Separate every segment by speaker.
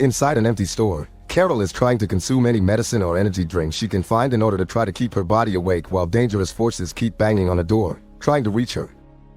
Speaker 1: Inside an empty store, Carol is trying to consume any medicine or energy drink she can find in order to try to keep her body awake while dangerous forces keep banging on the door, trying to reach her.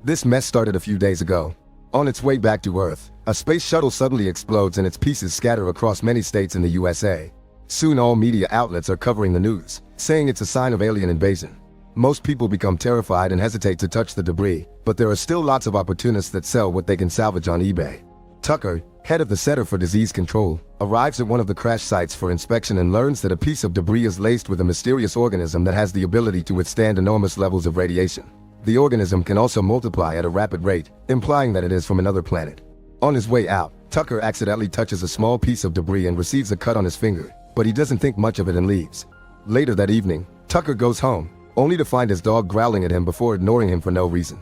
Speaker 1: This mess started a few days ago. On its way back to Earth, a space shuttle suddenly explodes and its pieces scatter across many states in the USA. Soon all media outlets are covering the news, saying it's a sign of alien invasion. Most people become terrified and hesitate to touch the debris, but there are still lots of opportunists that sell what they can salvage on eBay. Tucker, head of the Center for Disease Control, arrives at one of the crash sites for inspection and learns that a piece of debris is laced with a mysterious organism that has the ability to withstand enormous levels of radiation. The organism can also multiply at a rapid rate, implying that it is from another planet. On his way out, Tucker accidentally touches a small piece of debris and receives a cut on his finger, but he doesn't think much of it and leaves. Later that evening, Tucker goes home, only to find his dog growling at him before ignoring him for no reason.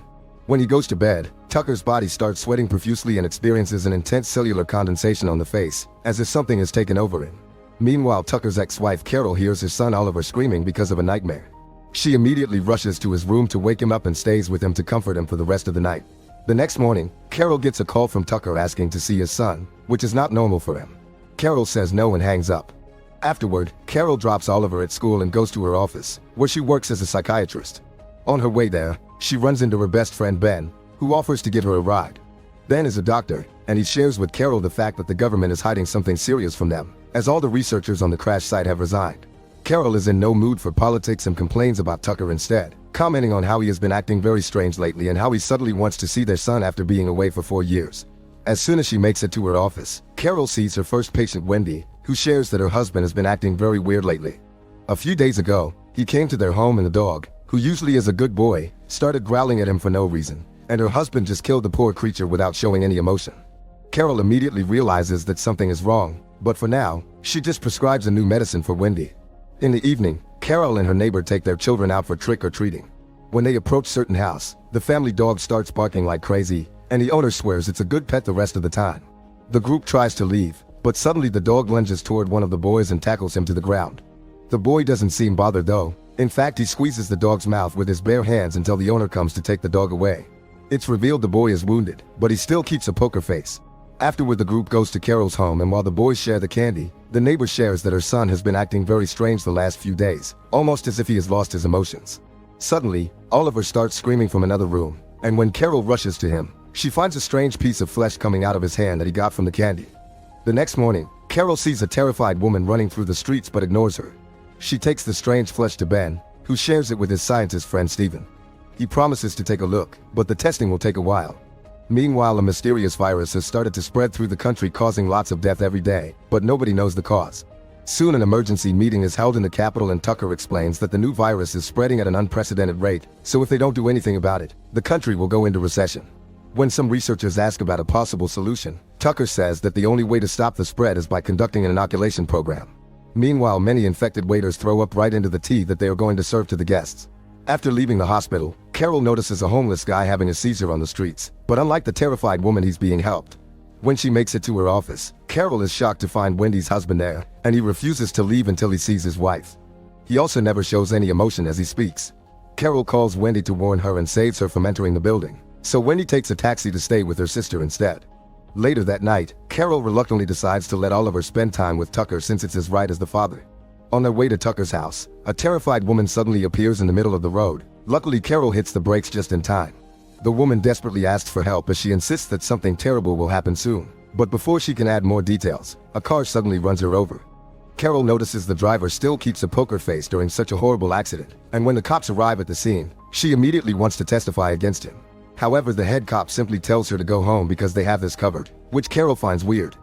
Speaker 1: When he goes to bed, Tucker's body starts sweating profusely and experiences an intense cellular condensation on the face, as if something has taken over him. Meanwhile, Tucker's ex-wife Carol hears his son Oliver screaming because of a nightmare. She immediately rushes to his room to wake him up and stays with him to comfort him for the rest of the night. The next morning, Carol gets a call from Tucker asking to see his son, which is not normal for him. Carol says no and hangs up. Afterward, Carol drops Oliver at school and goes to her office, where she works as a psychiatrist. On her way there, she runs into her best friend Ben, who offers to give her a ride. Ben is a doctor, and he shares with Carol the fact that the government is hiding something serious from them, as all the researchers on the crash site have resigned. Carol is in no mood for politics and complains about Tucker instead, commenting on how he has been acting very strange lately and how he suddenly wants to see their son after being away for 4 years. As soon as she makes it to her office, Carol sees her first patient Wendy, who shares that her husband has been acting very weird lately. A few days ago, he came to their home and the dog, who usually is a good boy, started growling at him for no reason, and her husband just killed the poor creature without showing any emotion. Carol immediately realizes that something is wrong, but for now, she just prescribes a new medicine for Wendy. In the evening, Carol and her neighbor take their children out for trick-or-treating. When they approach certain house, the family dog starts barking like crazy, and the owner swears it's a good pet the rest of the time. The group tries to leave, but suddenly the dog lunges toward one of the boys and tackles him to the ground. The boy doesn't seem bothered though. In fact, he squeezes the dog's mouth with his bare hands until the owner comes to take the dog away. It's revealed the boy is wounded, but he still keeps a poker face. Afterward, the group goes to Carol's home, and while the boys share the candy, the neighbor shares that her son has been acting very strange the last few days, almost as if he has lost his emotions. Suddenly, Oliver starts screaming from another room, and when Carol rushes to him, she finds a strange piece of flesh coming out of his hand that he got from the candy. The next morning, Carol sees a terrified woman running through the streets but ignores her. She takes the strange flesh to Ben, who shares it with his scientist friend Stephen. He promises to take a look, but the testing will take a while. Meanwhile, a mysterious virus has started to spread through the country, causing lots of death every day, but nobody knows the cause. Soon an emergency meeting is held in the capital, and Tucker explains that the new virus is spreading at an unprecedented rate, so if they don't do anything about it, the country will go into recession. When some researchers ask about a possible solution, Tucker says that the only way to stop the spread is by conducting an inoculation program. Meanwhile, many infected waiters throw up right into the tea that they are going to serve to the guests. After leaving the hospital, Carol notices a homeless guy having a seizure on the streets, but unlike the terrified woman, he's being helped. When she makes it to her office, Carol is shocked to find Wendy's husband there, and he refuses to leave until he sees his wife. He also never shows any emotion as he speaks. Carol calls Wendy to warn her and saves her from entering the building, so Wendy takes a taxi to stay with her sister instead. Later that night, Carol reluctantly decides to let Oliver spend time with Tucker since it's his right as the father. On their way to Tucker's house, a terrified woman suddenly appears in the middle of the road. Luckily, Carol hits the brakes just in time. The woman desperately asks for help as she insists that something terrible will happen soon. But before she can add more details, a car suddenly runs her over. Carol notices the driver still keeps a poker face during such a horrible accident, and when the cops arrive at the scene, she immediately wants to testify against him. However, the head cop simply tells her to go home because they have this covered, which Carol finds weird.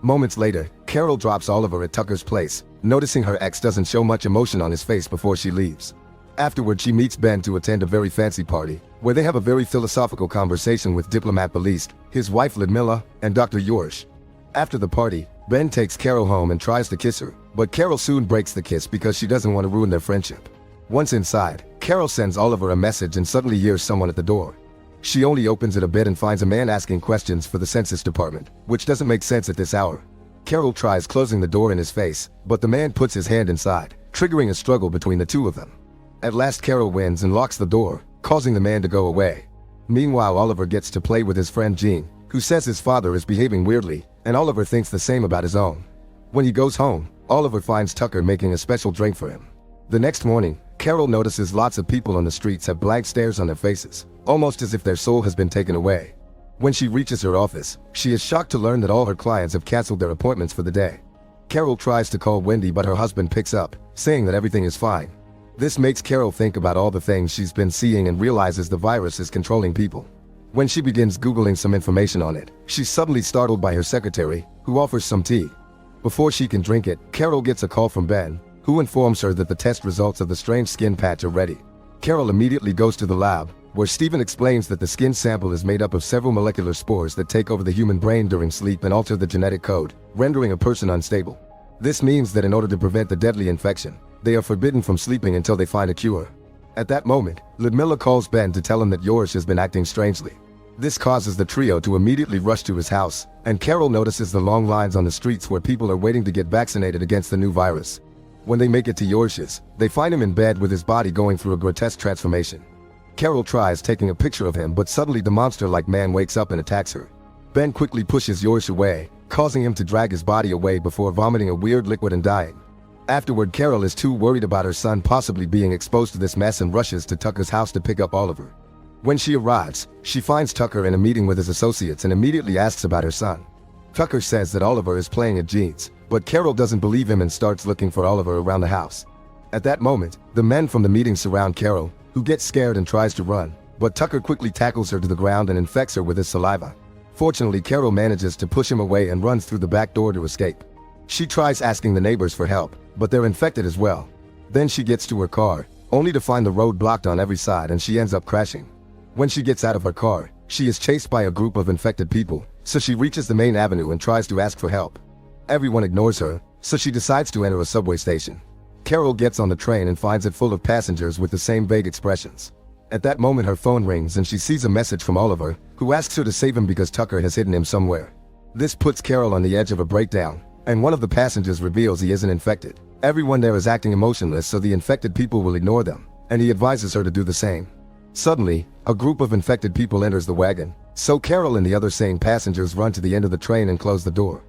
Speaker 1: Moments later, Carol drops Oliver at Tucker's place, noticing her ex doesn't show much emotion on his face before she leaves. Afterward, she meets Ben to attend a very fancy party, where they have a very philosophical conversation with diplomat Beliste, his wife Ludmilla, and Dr. Yorsh. After the party, Ben takes Carol home and tries to kiss her, but Carol soon breaks the kiss because she doesn't want to ruin their friendship. Once inside, Carol sends Oliver a message and suddenly hears someone at the door. She only opens it a bit and finds a man asking questions for the census department, which doesn't make sense at this hour. Carol tries closing the door in his face, but the man puts his hand inside, triggering a struggle between the two of them. At last, Carol wins and locks the door, causing the man to go away. Meanwhile, Oliver gets to play with his friend Jean, who says his father is behaving weirdly, and Oliver thinks the same about his own. When he goes home, Oliver finds Tucker making a special drink for him. The next morning, Carol notices lots of people on the streets have blank stares on their faces, almost as if their soul has been taken away. When she reaches her office, she is shocked to learn that all her clients have canceled their appointments for the day. Carol tries to call Wendy, but her husband picks up, saying that everything is fine. This makes Carol think about all the things she's been seeing and realizes the virus is controlling people. When she begins Googling some information on it, she's suddenly startled by her secretary, who offers some tea. Before she can drink it, Carol gets a call from Ben, who informs her that the test results of the strange skin patch are ready. Carol immediately goes to the lab, where Stephen explains that the skin sample is made up of several molecular spores that take over the human brain during sleep and alter the genetic code, rendering a person unstable. This means that in order to prevent the deadly infection, they are forbidden from sleeping until they find a cure. At that moment, Ludmilla calls Ben to tell him that Yorush has been acting strangely. This causes the trio to immediately rush to his house, and Carol notices the long lines on the streets where people are waiting to get vaccinated against the new virus. When they make it to Yorush's, they find him in bed with his body going through a grotesque transformation. Carol tries taking a picture of him, but suddenly the monster-like man wakes up and attacks her. Ben quickly pushes Yorush away, causing him to drag his body away before vomiting a weird liquid and dying. Afterward, Carol is too worried about her son possibly being exposed to this mess and rushes to Tucker's house to pick up Oliver. When she arrives, she finds Tucker in a meeting with his associates and immediately asks about her son. Tucker says that Oliver is playing at Jean's, but Carol doesn't believe him and starts looking for Oliver around the house. At that moment, the men from the meeting surround Carol, who gets scared and tries to run, but Tucker quickly tackles her to the ground and infects her with his saliva. Fortunately, Carol manages to push him away and runs through the back door to escape. She tries asking the neighbors for help, but they're infected as well. Then she gets to her car, only to find the road blocked on every side, and she ends up crashing. When she gets out of her car, she is chased by a group of infected people, so she reaches the main avenue and tries to ask for help. Everyone ignores her, so she decides to enter a subway station. Carol gets on the train and finds it full of passengers with the same vague expressions. At that moment, her phone rings and she sees a message from Oliver, who asks her to save him because Tucker has hidden him somewhere. This puts Carol on the edge of a breakdown, and one of the passengers reveals he isn't infected. Everyone there is acting emotionless, so the infected people will ignore them, and he advises her to do the same. Suddenly, a group of infected people enters the wagon, so Carol and the other sane passengers run to the end of the train and close the door.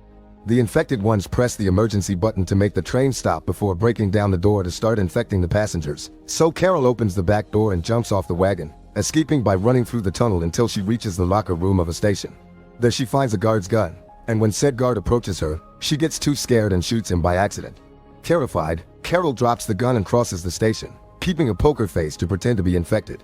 Speaker 1: The infected ones press the emergency button to make the train stop before breaking down the door to start infecting the passengers, so Carol opens the back door and jumps off the wagon, escaping by running through the tunnel until she reaches the locker room of a station. There she finds a guard's gun, and when said guard approaches her, she gets too scared and shoots him by accident. Terrified, Carol drops the gun and crosses the station, keeping a poker face to pretend to be infected.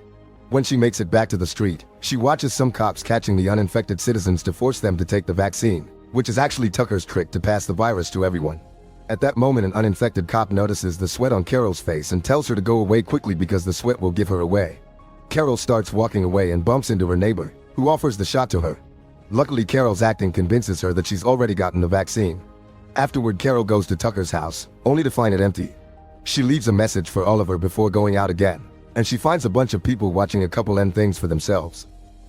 Speaker 1: When she makes it back to the street, she watches some cops catching the uninfected citizens to force them to take the vaccine, which is actually Tucker's trick to pass the virus to everyone. At that moment, an uninfected cop notices the sweat on Carol's face and tells her to go away quickly because the sweat will give her away. Carol starts walking away and bumps into her neighbor, who offers the shot to her. Luckily, Carol's acting convinces her that she's already gotten the vaccine. Afterward, Carol goes to Tucker's house, only to find it empty. She leaves a message for Oliver before going out again, and she finds a bunch of people watching a couple end things for themselves.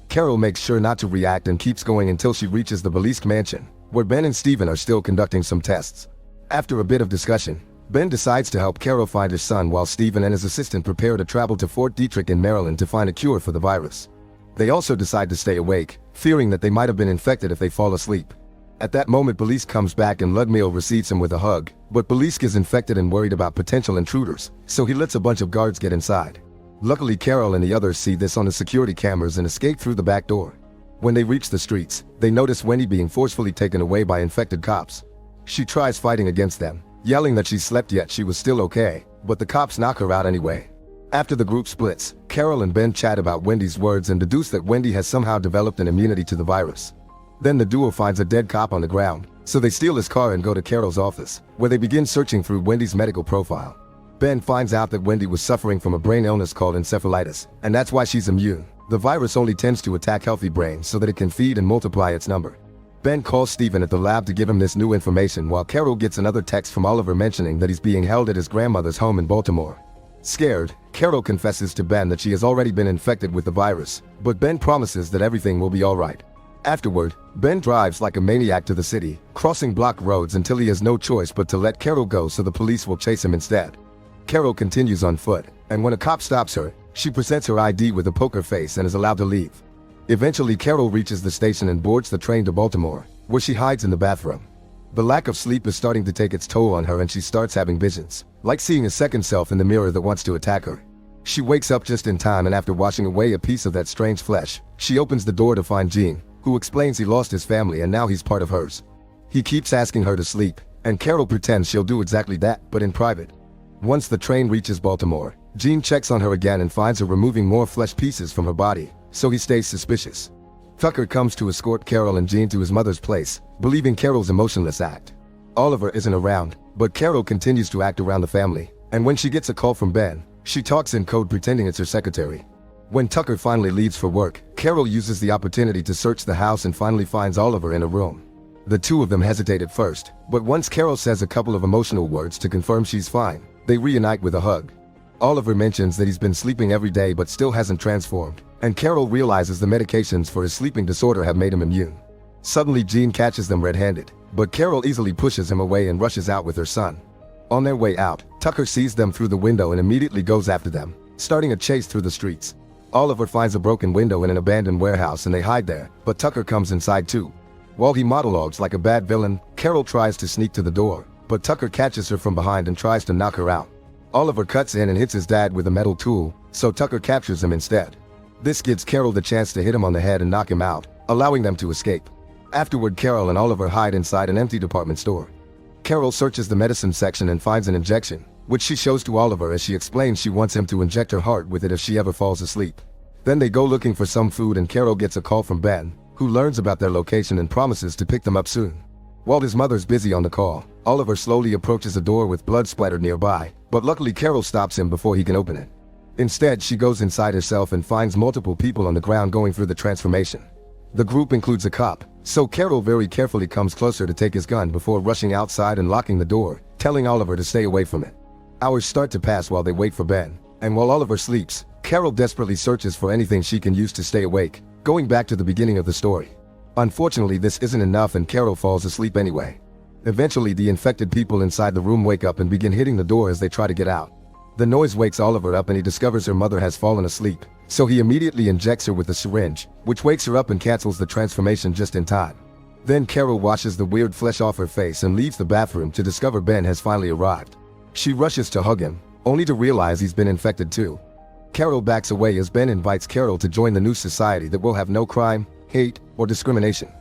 Speaker 1: Carol makes sure not to react and keeps going until she reaches the Belisk mansion, where Ben and Stephen are still conducting some tests. After a bit of discussion, Ben decides to help Carol find her son while Stephen and his assistant prepare to travel to Fort Detrick in Maryland to find a cure for the virus. They also decide to stay awake, fearing that they might have been infected if they fall asleep. At that moment, Belisk comes back and Ludmilla receives him with a hug, but Belisk is infected and worried about potential intruders, so he lets a bunch of guards get inside. Luckily, Carol and the others see this on the security cameras and escape through the back door. When they reach the streets, they notice Wendy being forcefully taken away by infected cops. She tries fighting against them, yelling that she slept yet she was still okay, but the cops knock her out anyway. After the group splits, Carol and Ben chat about Wendy's words and deduce that Wendy has somehow developed an immunity to the virus. Then the duo finds a dead cop on the ground, so they steal his car and go to Carol's office, where they begin searching through Wendy's medical profile. Ben finds out that Wendy was suffering from a brain illness called encephalitis, and that's why she's immune. The virus only tends to attack healthy brains so that it can feed and multiply its number. Ben calls Stephen at the lab to give him this new information, while Carol gets another text from Oliver mentioning that he's being held at his grandmother's home in Baltimore. Scared, Carol confesses to Ben that she has already been infected with the virus, but Ben promises that everything will be alright. Afterward, Ben drives like a maniac to the city, crossing blocked roads until he has no choice but to let Carol go so the police will chase him instead. Carol continues on foot, and when a cop stops her, she presents her ID with a poker face and is allowed to leave. Eventually, Carol reaches the station and boards the train to Baltimore, where she hides in the bathroom. The lack of sleep is starting to take its toll on her and she starts having visions, like seeing a second self in the mirror that wants to attack her. She wakes up just in time, and after washing away a piece of that strange flesh, she opens the door to find Gene, who explains he lost his family and now he's part of hers. He keeps asking her to sleep, and Carol pretends she'll do exactly that, but in private. Once the train reaches Baltimore, Gene checks on her again and finds her removing more flesh pieces from her body, so he stays suspicious. Tucker comes to escort Carol and Gene to his mother's place, believing Carol's emotionless act. Oliver isn't around, but Carol continues to act around the family, and when she gets a call from Ben, she talks in code pretending it's her secretary. When Tucker finally leaves for work, Carol uses the opportunity to search the house and finally finds Oliver in a room. The two of them hesitate at first, but once Carol says a couple of emotional words to confirm she's fine, they reunite with a hug. Oliver mentions that he's been sleeping every day but still hasn't transformed, and Carol realizes the medications for his sleeping disorder have made him immune. Suddenly Gene catches them red-handed, but Carol easily pushes him away and rushes out with her son. On their way out, Tucker sees them through the window and immediately goes after them, starting a chase through the streets. Oliver finds a broken window in an abandoned warehouse and they hide there, but Tucker comes inside too. While he monologues like a bad villain, Carol tries to sneak to the door, but Tucker catches her from behind and tries to knock her out. Oliver cuts in and hits his dad with a metal tool, so Tucker captures him instead. This gives Carol the chance to hit him on the head and knock him out, allowing them to escape. Afterward, Carol and Oliver hide inside an empty department store. Carol searches the medicine section and finds an injection, which she shows to Oliver as she explains she wants him to inject her heart with it if she ever falls asleep. Then they go looking for some food and Carol gets a call from Ben, who learns about their location and promises to pick them up soon. While his mother's busy on the call, Oliver slowly approaches a door with blood splattered nearby, but luckily Carol stops him before he can open it. Instead, she goes inside herself and finds multiple people on the ground going through the transformation. The group includes a cop, so Carol very carefully comes closer to take his gun before rushing outside and locking the door, telling Oliver to stay away from it. Hours start to pass while they wait for Ben, and while Oliver sleeps, Carol desperately searches for anything she can use to stay awake, going back to the beginning of the story. Unfortunately, this isn't enough and Carol falls asleep anyway. Eventually, the infected people inside the room wake up and begin hitting the door as they try to get out. The noise wakes Oliver up and he discovers her mother has fallen asleep, so he immediately injects her with a syringe, which wakes her up and cancels the transformation just in time. Then Carol washes the weird flesh off her face and leaves the bathroom to discover Ben has finally arrived. She rushes to hug him, only to realize he's been infected too. Carol backs away as Ben invites Carol to join the new society that will have no crime, hate, or discrimination.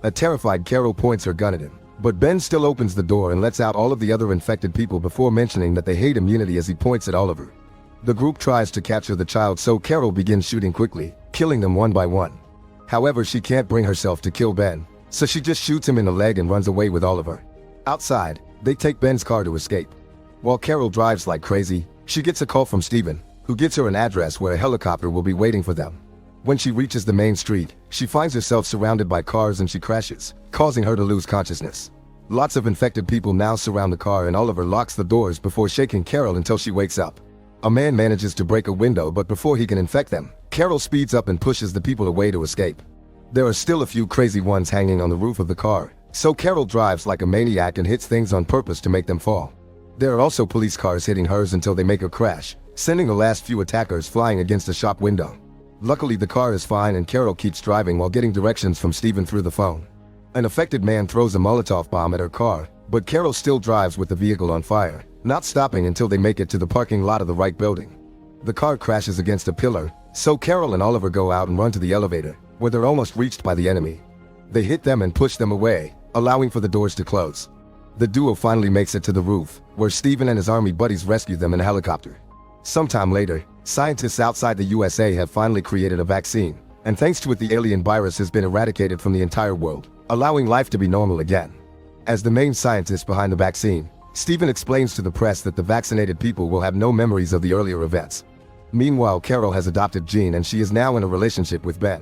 Speaker 1: A terrified Carol points her gun at him, but Ben still opens the door and lets out all of the other infected people before mentioning that they hate immunity as he points at Oliver. The group tries to capture the child, so Carol begins shooting quickly, killing them one by one. However, she can't bring herself to kill Ben, so she just shoots him in the leg and runs away with Oliver. Outside, they take Ben's car to escape. While Carol drives like crazy, she gets a call from Steven, who gives her an address where a helicopter will be waiting for them. When she reaches the main street, she finds herself surrounded by cars and she crashes, causing her to lose consciousness. Lots of infected people now surround the car and Oliver locks the doors before shaking Carol until she wakes up. A man manages to break a window, but before he can infect them, Carol speeds up and pushes the people away to escape. There are still a few crazy ones hanging on the roof of the car, so Carol drives like a maniac and hits things on purpose to make them fall. There are also police cars hitting hers until they make her crash, sending the last few attackers flying against a shop window. Luckily, the car is fine and Carol keeps driving while getting directions from Steven through the phone. An affected man throws a Molotov bomb at her car, but Carol still drives with the vehicle on fire, not stopping until they make it to the parking lot of the right building. The car crashes against a pillar, so Carol and Oliver go out and run to the elevator, where they're almost reached by the enemy. They hit them and push them away, allowing for the doors to close. The duo finally makes it to the roof, where Steven and his army buddies rescue them in a helicopter. Sometime later, scientists outside the USA have finally created a vaccine, and thanks to it the alien virus has been eradicated from the entire world, allowing life to be normal again. As the main scientist behind the vaccine, Steven explains to the press that the vaccinated people will have no memories of the earlier events. Meanwhile, Carol has adopted Gene and she is now in a relationship with Ben.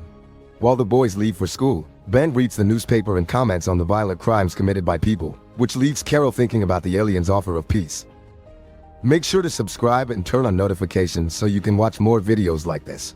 Speaker 1: While the boys leave for school, Ben reads the newspaper and comments on the violent crimes committed by people, which leaves Carol thinking about the aliens' offer of peace. Make sure to subscribe and turn on notifications so you can watch more videos like this.